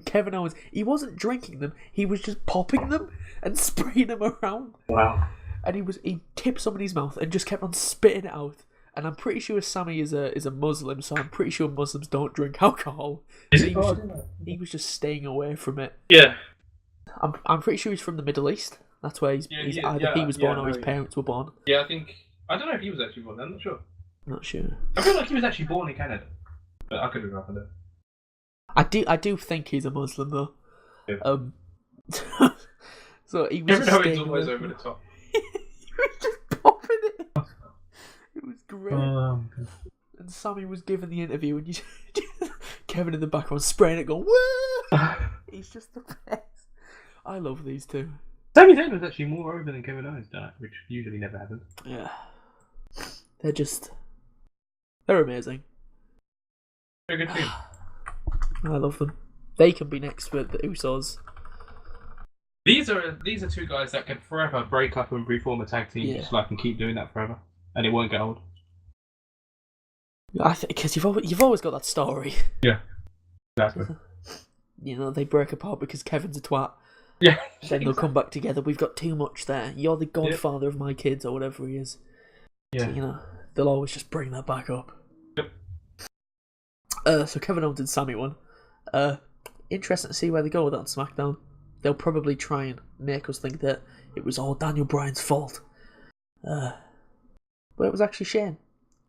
Kevin Owens, he wasn't drinking them, he was just popping them and spraying them around. Wow. And he tipped some in his mouth and just kept on spitting it out. And I'm pretty sure Sami is a Muslim, so I'm pretty sure Muslims don't drink alcohol. Is so it? He was just staying away from it. Yeah. I'm pretty sure he's from the Middle East. That's where he was born or his parents were born. Yeah, I don't know if he was actually born. I'm not sure. Not sure. I feel like he was actually born in Canada, but I could be wrong on that. I do think he's a Muslim though. Yeah. So he was. Every time it's always over the top. He was just popping it. It was great. And Sami was giving the interview, and Kevin in the background spraying it, going woo. He's just the best. I love these two. Sami Zayn was actually more over than Kevin Owens done, which usually never happens. Yeah. They're amazing. They're a good team. I love them. They can be next with the Usos. These are two guys that can forever break up and reform a tag team, just like and keep doing that forever, and it won't get old. I think because you've always got that story. Yeah, exactly. They break apart because Kevin's a twat. Yeah. Then they'll come back together. We've got too much there. You're the godfather of my kids, or whatever he is. Yeah. So, they'll always just bring that back up. Yep. So Kevin Owens and Sami won. Interesting to see where they go with that on SmackDown. They'll probably try and make us think that it was all Daniel Bryan's fault. But it was actually Shane.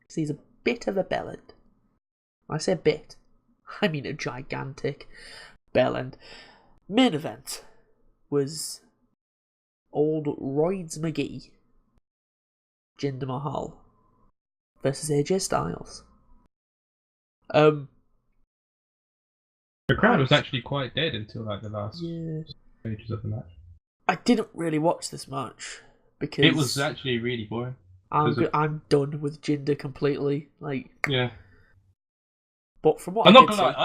Because he's a bit of a bellend. I say bit. I mean a gigantic bellend. Main event was old Roids McGee, Jinder Mahal versus AJ Styles. The crowd was actually quite dead until like the last stages of the match. I didn't really watch this match because It was actually really boring. I'm done with Jinder completely. Like, yeah. But from what I'm I not did gonna see,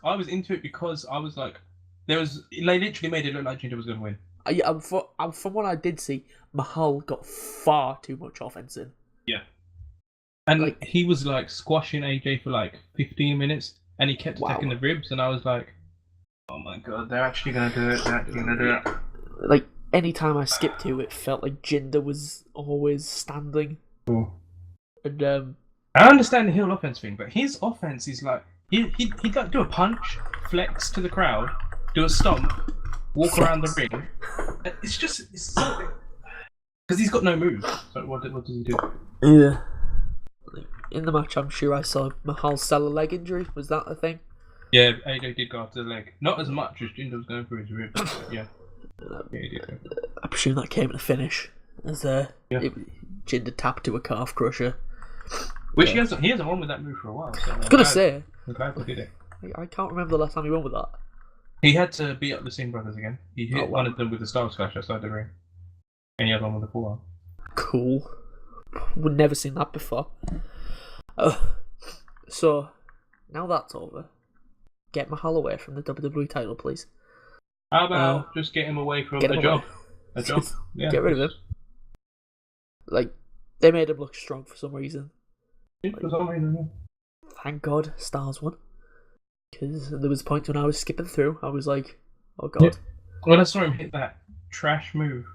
lie, I was into it because I was like, they literally made it look like Jinder was gonna win. from what I did see, Mahal got far too much offense in. Yeah. And Like, he was like squashing AJ for like 15 minutes, and he kept attacking the ribs, and I was like, oh my god, they're actually gonna do it. They're actually gonna do it. Like, any time I skipped to, it felt like Jinder was always standing. Cool. And I understand the heel offense thing, but his offense is like he'd like do a punch, flex to the crowd, do a stomp, walk around the ring. It's so because he's got no moves. So what does he do? Yeah. In the match, I'm sure I saw Mahal sell a leg injury. Was that a thing? Yeah, AJ did go after the leg. Not as much as Jinder was going for his ribs. But yeah. He did. I presume that came at the finish as Jinder tapped to a calf crusher. Which he hasn't won with that move for a while. So I was gonna say, I'm glad he did it. I can't remember the last time he won with that. He had to beat up the Singh brothers again. He hit one of them with the Star Splash outside the ring, and he had one with the forearm. Cool. We've never seen that before. So now that's over. Get Mahal away from the WWE title, please. How about just get him away from the job? A job. Yeah. Get rid of him. Like, they made him look strong for some reason. For some reason, yeah. Thank God Stars won. Because there was points when I was skipping through, I was like, oh God. Yeah. When I saw him hit that trash move,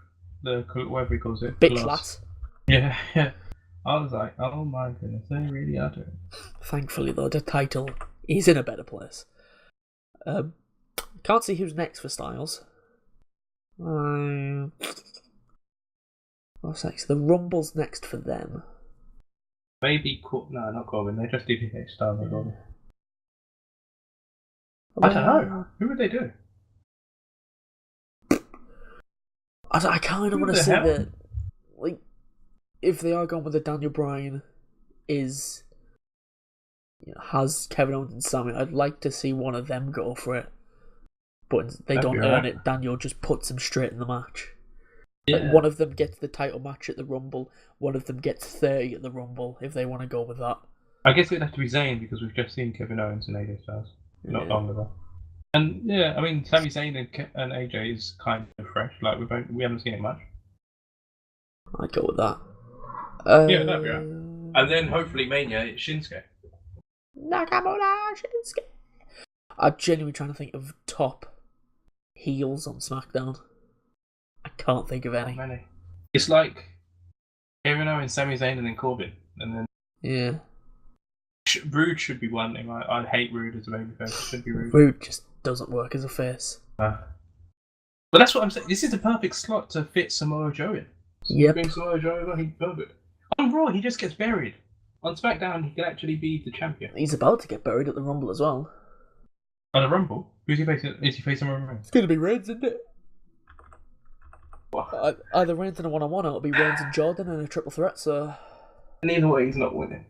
the whatever he calls it. Big class. Yeah, yeah. I was like, oh my goodness, they really are doing it. Thankfully, though, the title is in a better place. Can't see who's next for Styles. What's next? The Rumble's next for them. Maybe no, not Corbin. They just did hit Styles. Yeah. I don't know. Who would they do? I kind of want to say that, like, if they are going with the Daniel Bryan has Kevin Owens and Sammy, I'd like to see one of them go for it. But they don't earn it. Daniel just puts them straight in the match. Yeah. Like, one of them gets the title match at the Rumble. One of them gets 30 at the Rumble, if they want to go with that. I guess it'd have to be Zayn, because we've just seen Kevin Owens and AJ Styles not long ago. And yeah, I mean, Sami Zayn and AJ is kind of fresh. Like we haven't seen it much. I'd go with that. Yeah, that'd be right. And then hopefully Mania, it's Shinsuke. Nakamura Shinsuke. I'm genuinely trying to think of top heels on SmackDown. I can't think of any. Not many. It's like Kevin Owens, Sami Zayn, and then Corbin, and then yeah. Rude should be one name. I hate Rude as a babyface. It should be Rude. Rude just doesn't work as a face. But that's what I'm saying. This is the perfect slot to fit Samoa Joe in. Yep. Bring Samoa Joe over, he's perfect. On Raw, he just gets buried. On SmackDown, he can actually be the champion. He's about to get buried at the Rumble as well. At the Rumble? Who's he facing? Is he facing Roman Reigns? It's going to be Reigns, isn't it? What? Either Reigns in a one-on-one, or it'll be Reigns and Jordan in a triple threat, so... And either way, he's not winning.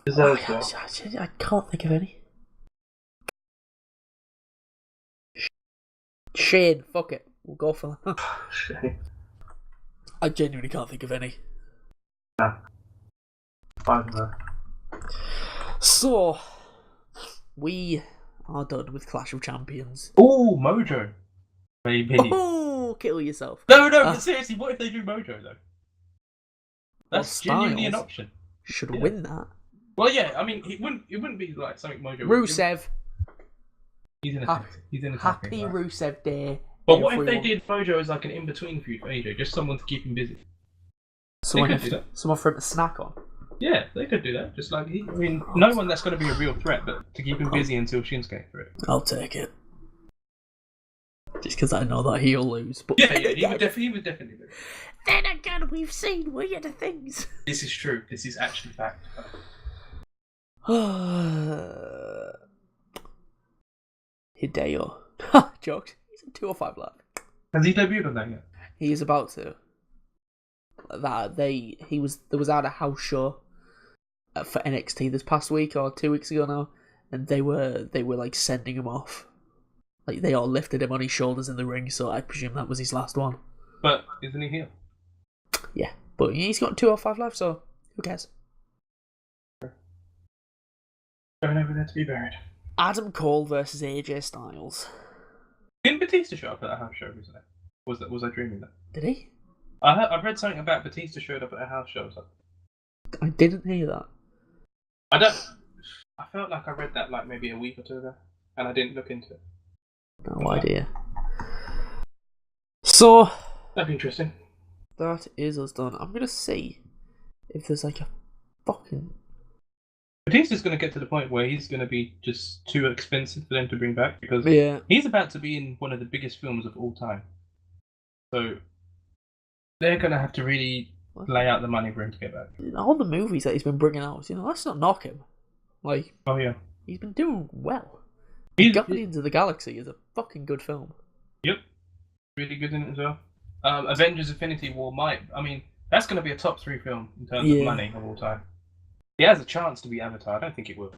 I can't think of any. Shane, fuck it. We'll go for that. Shane. I genuinely can't think of any. No. I don't know. So, we are done with Clash of Champions. Oh, Mojo. Baby. Oh, kill yourself. No, but seriously, what if they do Mojo, though? That's genuinely an option. Should win that. Well, yeah, I mean, it wouldn't be like something Mojo. Rusev. He's in a happy right? Rusev Day. But what if they did Mojo as like an in-between feud for AJ, just someone to keep him busy? Someone for him to snack on. Yeah, they could do that. Just like no one that's going to be a real threat, but to keep him busy until Shinsuke for it. I'll take it. Just because I know that he'll lose. But yeah, he would definitely lose. Then again, we've seen weirder things. This is true. This is actually fact. Hideo. Jokes. He's in 205 Live. Has he debuted on that yet? He is about to. There was at a house show for NXT this past week or 2 weeks ago now, and they were like sending him off. Like they all lifted him on his shoulders in the ring, so I presume that was his last one. But isn't he here? Yeah, but he's got 2 or 5 left, so who cares? Going over there to be buried. Adam Cole versus AJ Styles. Didn't Batista show up at a house show recently? Was I dreaming that? Did he? I read something about Batista showed up at a house show or something. I didn't hear that. I felt like I read that like maybe a week or 2 ago, and I didn't look into it. No idea. So That'd be interesting. that is us done. I'm gonna see if there's like a fucking. Batista's going to get to the point where he's going to be just too expensive for them to bring back because he's about to be in one of the biggest films of all time. So they're going to have to really lay out the money for him to get back. All the movies that he's been bringing out, let's not knock him. Like, oh yeah, he's been doing well. Guardians of the Galaxy is a fucking good film. Yep, really good in it as well. Avengers: Infinity War that's going to be a top 3 film in terms of money of all time. He has a chance to be Avatar. I don't think it will,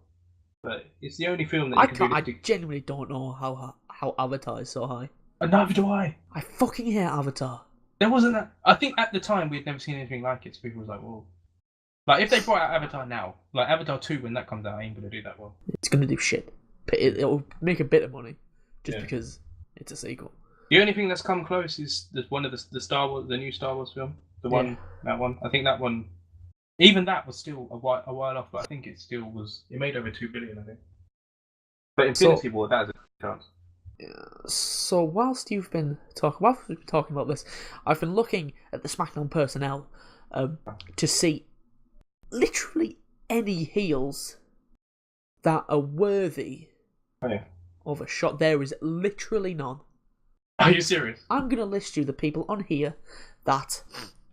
but it's the only film that I genuinely don't know how Avatar is so high. Neither do I. I fucking hate Avatar. There wasn't that. I think at the time we'd never seen anything like it, so people was like, "Whoa!" Like if they brought out Avatar now, like Avatar 2 when that comes out, ain't gonna do that well. It's gonna do shit. It'll make a bit of money just because it's a sequel. The only thing that's come close is one of the Star Wars, the new Star Wars film, that one. I think that one. Even that was still a while off, but I think it still was. It made over $2 billion, I think. But Infinity War, that has a chance. So whilst we've been talking about this, I've been looking at the SmackDown personnel to see literally any heels that are worthy of a shot. There is literally none. Are you serious? I'm going to list you the people on here that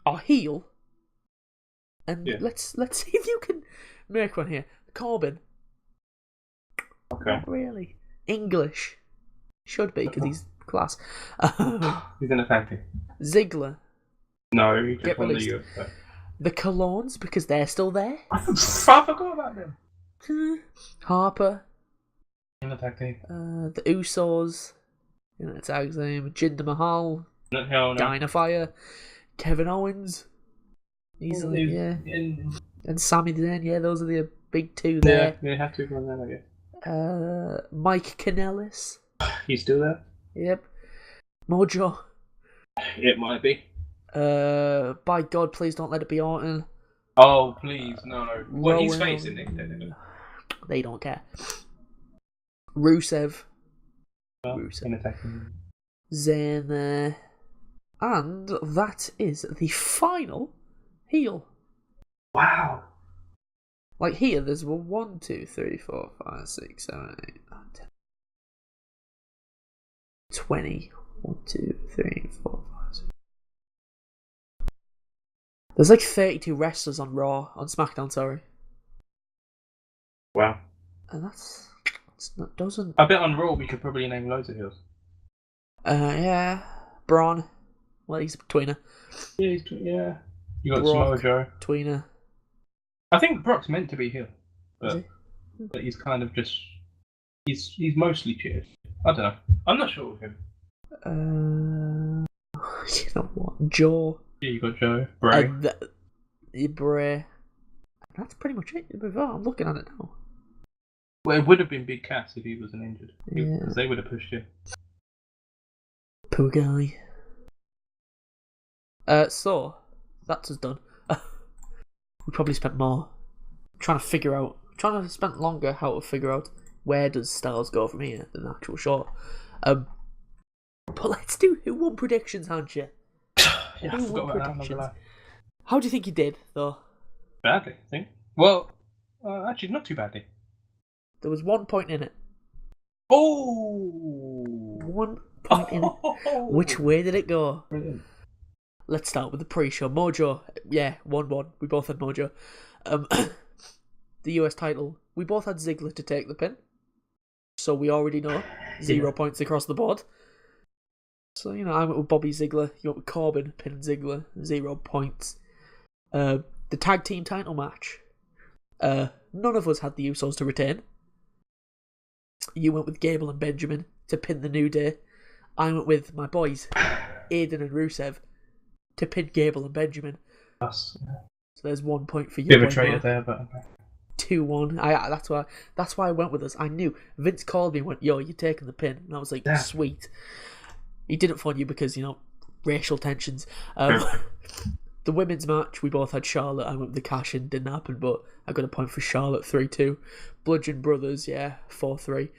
are heel. And let's see if you can make one here. Corbin. Okay. Not really. English. Should be, because he's class. He's in a tag team. Ziggler. No, he just won the UFC. The Colognes, because they're still there. I forgot about them. Harper. In the tag team. The Usos. In a tag team. Jinder Mahal. No. Dynafire. Kevin Owens. Easily, yeah. And Sami Zayn, those are the big 2 there. Yeah, they have to go on then, I guess. Mike Kanellis. He's still there? Yep. Mojo. It might be. By God, please don't let it be Orton. Oh, please, no. Well, he's facing it. They don't care. Rusev. Zayn there. And that is the final heel. Wow. Like here, there's 1, 2, 3, 4, 5, 6, 7, 8, 9, 10, 20. 1, 2, 3, 4, 5, 6. There's like 32 wrestlers on Raw, on SmackDown, sorry. Wow. And that doesn't. I bet on Raw we could probably name loads of heels. Yeah. Braun. Well, he's a tweener. Yeah, You got Samoa Joe. Tweener. I think Brock's meant to be heel, but he's kind of just he's mostly cheered. I don't know. I'm not sure with him. You know what? Joe. Yeah, you got Joe. Bray. Bray. That's pretty much it. I'm looking at it now. Well, it would have been Big Cass if he wasn't injured, because they would have pushed him. Poor guy. So that's us done. We probably spent more trying to spend longer how to figure out where does Styles go from here than the actual shot. But let's do who won predictions, Hancha. Yeah, I forgot about that. How do you think you did, though? Badly, I think. Well, actually, not too badly. There was 1 point in it. Oh! 1 point in it. Which way did it go? Brilliant. Let's start with the pre-show. Mojo, 1-1. We both had Mojo. The US title, we both had Ziggler to take the pin. So we already know 0 points across the board. So, I went with Bobby Ziggler. You went with Corbin, pin Ziggler, 0 points. The tag team title match. None of us had the Usos to retain. You went with Gable and Benjamin to pin the New Day. I went with my boys, Aiden and Rusev, to pin Gable and Benjamin. Us. So there's 1 point for you. Bit of a traitor there, but okay. 2-1. That's why I went with us. I knew Vince called me and went, "Yo, you're taking the pin," and I was like, "Sweet." He didn't phone you because racial tensions. The women's match, we both had Charlotte. I went with the cash in, didn't happen, but I got a point for Charlotte. 3-2. Bludgeon Brothers, 4-3.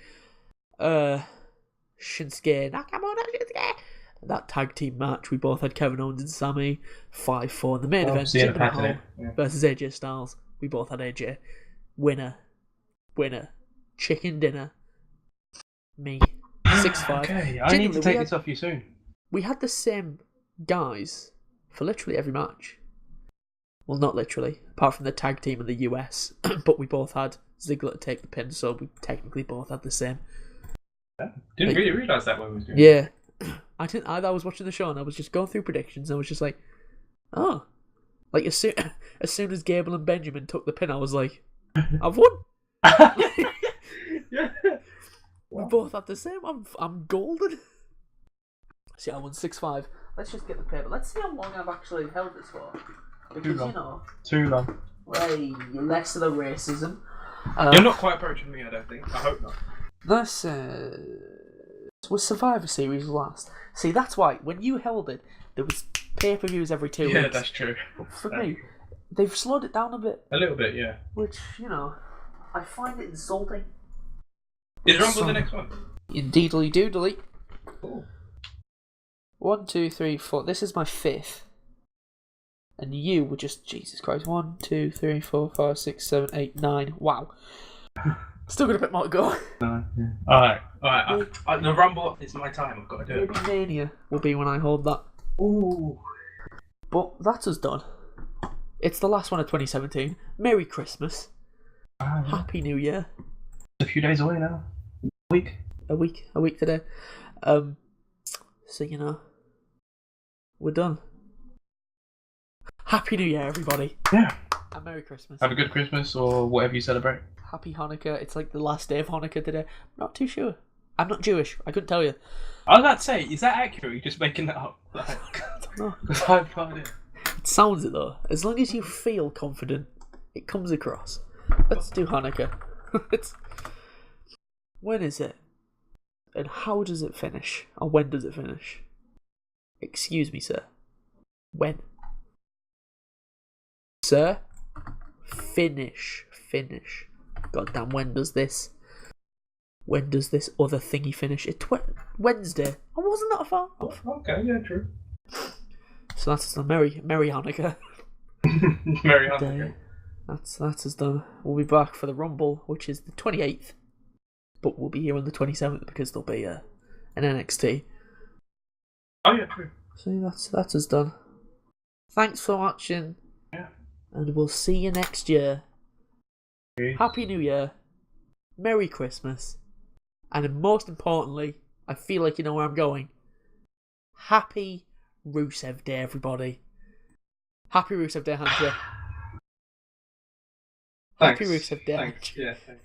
Shinsuke Nakamura, Shinsuke. That tag team match, we both had Kevin Owens and Sammy. 5-4 in the main event. Jinder Mahal versus AJ Styles. We both had AJ. Winner. Chicken dinner. Me. 6-5. Okay, I need to take this off you soon. We had the same guys for literally every match. Well, not literally, apart from the tag team in the US. But we both had Ziggler to take the pin, so we technically both had the same. Didn't really realise that when we was doing it. Yeah. I was watching the show and I was just going through predictions and I was just like, oh. Like, as soon as Gable and Benjamin took the pin, I was like, I've won. Yeah. We both had the same. I'm golden. See, I won 6-5. Let's just get the paper. Let's see how long I've actually held this for. Because, Too long. Way less of the racism. You're not quite approaching me, I don't think. I hope not. This was Survivor Series last. See, that's why when you held it, there was pay-per-views every 2 weeks. Yeah, that's true. But for me, they've slowed it down a bit. A little bit, yeah. Which, I find it insulting. Is Rumble the next one? Indeedly doodly. Cool. 1, 2, 3, 4. This is my 5th. And you were just, Jesus Christ. 1, 2, 3, 4, 5, 6, 7, 8, 9. Wow. Still got a bit more to go. Alright. The Rumble is my time. I've got to do it. Maybe Mania will be when I hold that. Ooh. But that's us done. It's the last one of 2017. Merry Christmas. Happy New Year. It's a few days away now. A week today. So we're done. Happy New Year, everybody. Yeah. And Merry Christmas. Have a good Christmas or whatever you celebrate. Happy Hanukkah. It's like the last day of Hanukkah today. I'm not too sure. I'm not Jewish. I couldn't tell you. I was about to say, is that accurate? You're just making that up. I don't know. Because I have no idea. It sounds it though. As long as you feel confident, it comes across. Let's do Hanukkah. When is it? And how does it finish? Or when does it finish? Excuse me, sir. When? Sir? Finish. Goddamn, when does this other thingy finish? It's Wednesday. I wasn't that far off. Okay, yeah, true. So that's a Merry Hanukkah. Merry Hanukkah. That's us done. We'll be back for the Rumble, which is the 28th. But we'll be here on the 27th because there'll be an NXT. Oh yeah, true. So that's us done. Thanks for watching. Yeah. And we'll see you next year. Okay. Happy New Year. Merry Christmas. And most importantly, I feel like you know where I'm going. Happy Rusev Day, everybody. Happy Rusev Day, Hancha. Happy Rusev Day. Thanks. Yeah, thanks.